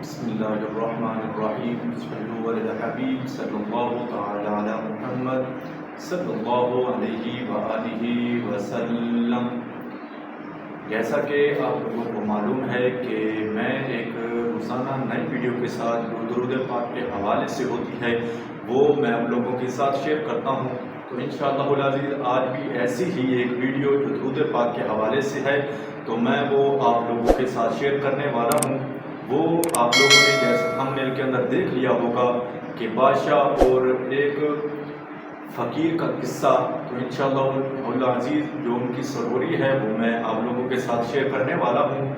بسم اللہ الرحمن الرحیم صلو علی الحبیب صلی اللہ تعالی علی محمد صلی اللہ علیہ وآلہ وسلم۔ جیسا کہ آپ لوگوں کو معلوم ہے کہ میں ایک روزانہ نئی ویڈیو کے ساتھ جو درود پاک کے حوالے سے ہوتی ہے وہ میں آپ لوگوں کے ساتھ شیئر کرتا ہوں، تو انشاءاللہ العزیز آج بھی ایسی ہی ایک ویڈیو جو درود پاک کے حوالے سے ہے تو میں وہ آپ لوگوں کے ساتھ شیئر کرنے والا ہوں۔ وہ آپ لوگوں نے جیسے تھمبنیل کے اندر دیکھ لیا ہوگا کہ بادشاہ اور ایک فقیر کا قصہ، تو انشاءاللہ العزیز جو ان کی سروری ہے وہ میں آپ لوگوں کے ساتھ شیئر کرنے والا ہوں۔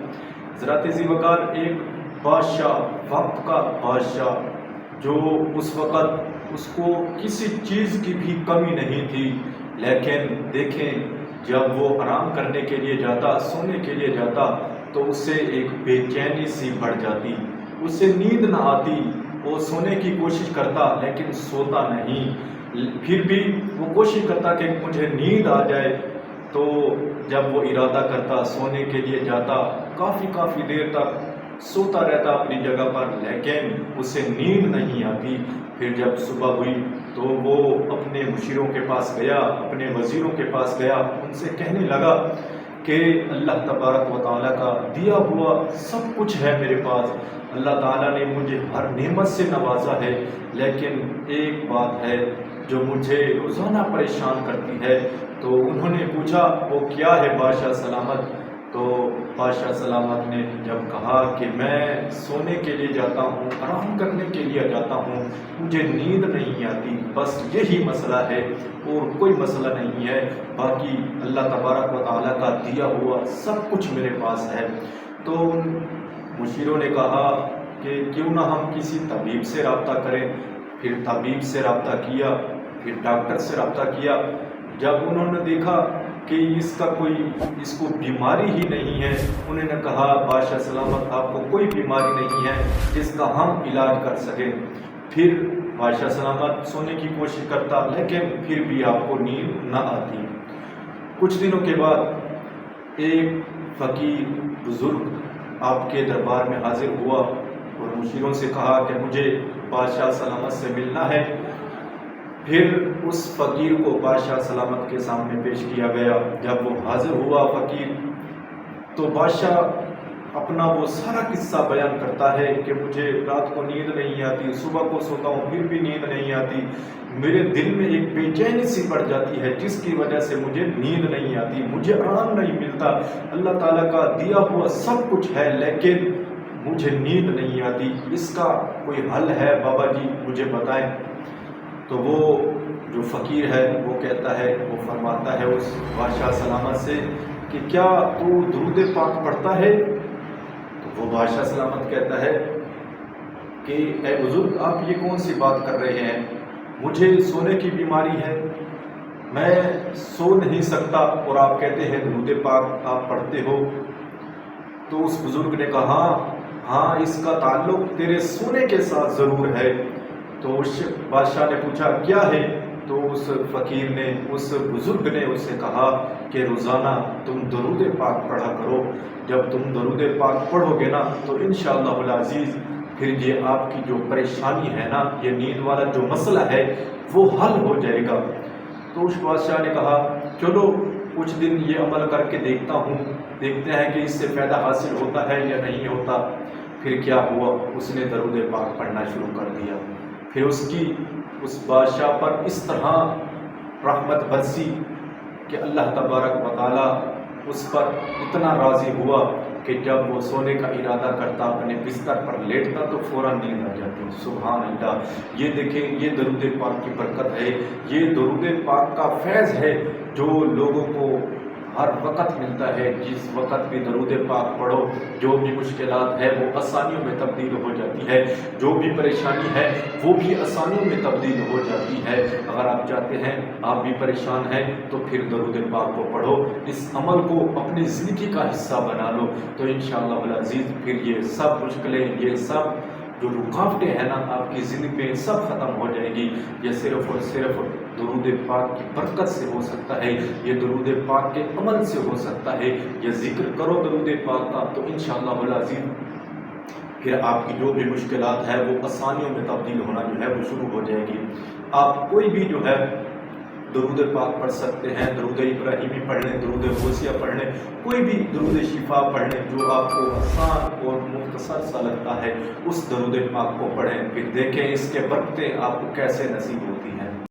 حضرت ذی وقار ایک بادشاہ، وقت کا بادشاہ، جو اس وقت اس کو کسی چیز کی بھی کمی نہیں تھی، لیکن دیکھیں جب وہ آرام کرنے کے لیے جاتا، سونے کے لیے جاتا تو اس سے ایک بے چینی سی بڑھ جاتی، اس سے نیند نہ آتی، وہ سونے کی کوشش کرتا لیکن سوتا نہیں، پھر بھی وہ کوشش کرتا کہ مجھے نیند آ جائے، تو جب وہ ارادہ کرتا سونے کے لیے جاتا، کافی دیر تک سوتا رہتا اپنی جگہ پر لیکن اسے نیند نہیں آتی۔ پھر جب صبح ہوئی تو وہ اپنے مشیروں کے پاس گیا، اپنے وزیروں کے پاس گیا، ان سے کہنے لگا کہ اللہ تبارک و تعالیٰ کا دیا ہوا سب کچھ ہے میرے پاس، اللہ تعالیٰ نے مجھے ہر نعمت سے نوازا ہے، لیکن ایک بات ہے جو مجھے روزانہ پریشان کرتی ہے۔ تو انہوں نے پوچھا وہ کیا ہے بادشاہ سلامت؟ تو بادشاہ سلامت نے جب کہا کہ میں سونے کے لیے جاتا ہوں، آرام کرنے کے لیے جاتا ہوں، مجھے نیند نہیں آتی، بس یہی مسئلہ ہے اور کوئی مسئلہ نہیں ہے، باقی اللہ تبارک و تعالیٰ کا دیا ہوا سب کچھ میرے پاس ہے۔ تو ان مشیروں نے کہا کہ کیوں نہ ہم کسی طبیب سے رابطہ کریں۔ پھر طبیب سے رابطہ کیا، پھر ڈاکٹر سے رابطہ کیا۔ جب انہوں نے دیکھا کہ اس کو بیماری ہی نہیں ہے، انہوں نے کہا بادشاہ سلامت آپ کو کوئی بیماری نہیں ہے جس کا ہم علاج کر سکیں۔ پھر بادشاہ سلامت سونے کی کوشش کرتا لیکن پھر بھی آپ کو نیند نہ آتی۔ کچھ دنوں کے بعد ایک فقیر بزرگ آپ کے دربار میں حاضر ہوا اور مشیروں سے کہا کہ مجھے بادشاہ سلامت سے ملنا ہے۔ پھر اس فقیر کو بادشاہ سلامت کے سامنے پیش کیا گیا۔ جب وہ حاضر ہوا فقیر تو بادشاہ اپنا وہ سارا قصہ بیان کرتا ہے کہ مجھے رات کو نیند نہیں آتی، صبح کو سوتا ہوں پھر بھی نیند نہیں آتی، میرے دل میں ایک بے چینی سی بڑھ جاتی ہے جس کی وجہ سے مجھے نیند نہیں آتی، مجھے آرام نہیں ملتا، اللہ تعالیٰ کا دیا ہوا سب کچھ ہے لیکن مجھے نیند نہیں آتی، اس کا کوئی حل ہے بابا جی مجھے بتائیں۔ تو وہ جو فقیر ہے وہ کہتا ہے، وہ فرماتا ہے اس بادشاہ سلامت سے کہ کیا تو درود پاک پڑھتا ہے؟ تو وہ بادشاہ سلامت کہتا ہے کہ اے بزرگ آپ یہ کون سی بات کر رہے ہیں، مجھے سونے کی بیماری ہے، میں سو نہیں سکتا اور آپ کہتے ہیں درود پاک آپ پڑھتے ہو۔ تو اس بزرگ نے کہا ہاں اس کا تعلق تیرے سونے کے ساتھ ضرور ہے۔ تو اس بادشاہ نے پوچھا کیا ہے؟ تو اس فقیر نے، اس بزرگ نے اس سے کہا کہ روزانہ تم درود پاک پڑھا کرو، جب تم درود پاک پڑھو گے نا تو انشاءاللہ العزیز پھر یہ آپ کی جو پریشانی ہے نا، یہ نیند والا جو مسئلہ ہے وہ حل ہو جائے گا۔ تو اس بادشاہ نے کہا چلو کچھ دن یہ عمل کر کے دیکھتا ہوں، دیکھتے ہیں کہ اس سے فائدہ حاصل ہوتا ہے یا نہیں ہوتا۔ پھر کیا ہوا، اس نے درود پاک پڑھنا شروع کر دیا۔ پھر اس بادشاہ پر اس طرح رحمت برسی کہ اللہ تبارک و تعالیٰ اس پر اتنا راضی ہوا کہ جب وہ سونے کا ارادہ کرتا اپنے بستر پر لیٹتا تو فوراً نیند آ جاتی۔ سبحان اللہ، یہ دیکھیں یہ درود پاک کی برکت ہے، یہ درود پاک کا فیض ہے جو لوگوں کو ہر وقت ملتا ہے۔ جس وقت بھی درود پاک پڑھو جو بھی مشکلات ہے وہ آسانیوں میں تبدیل ہو جاتی ہے، جو بھی پریشانی ہے وہ بھی آسانیوں میں تبدیل ہو جاتی ہے۔ اگر آپ چاہتے ہیں آپ بھی پریشان ہیں تو پھر درود پاک کو پڑھو، اس عمل کو اپنی زندگی کا حصہ بنا لو تو انشاءاللہ العزیز پھر یہ سب مشکلیں، یہ سب جو رکاوٹیں ہیں نا آپ کی زندگی میں سب ختم ہو جائے گی۔ یہ صرف اور صرف درود پاک کی برکت سے ہو سکتا ہے، یہ درود پاک کے عمل سے ہو سکتا ہے۔ یہ ذکر کرو درود پاک کا تو انشاءاللہ العزیز پھر آپ کی جو بھی مشکلات ہے وہ آسانیوں میں تبدیل ہونا جو ہے وہ شروع ہو جائے گی۔ آپ کوئی بھی جو ہے درود پاک پڑھ سکتے ہیں، درود ابراہیمی پڑھ لیں، درود غوثیہ پڑھ لیں، کوئی بھی درود شفا پڑھ لیں، جو آپ کو آسان اور مختصر سا لگتا ہے اس درود پاک کو پڑھیں، پھر دیکھیں اس کے برکتیں آپ کو کیسے نصیب ہوتی ہیں۔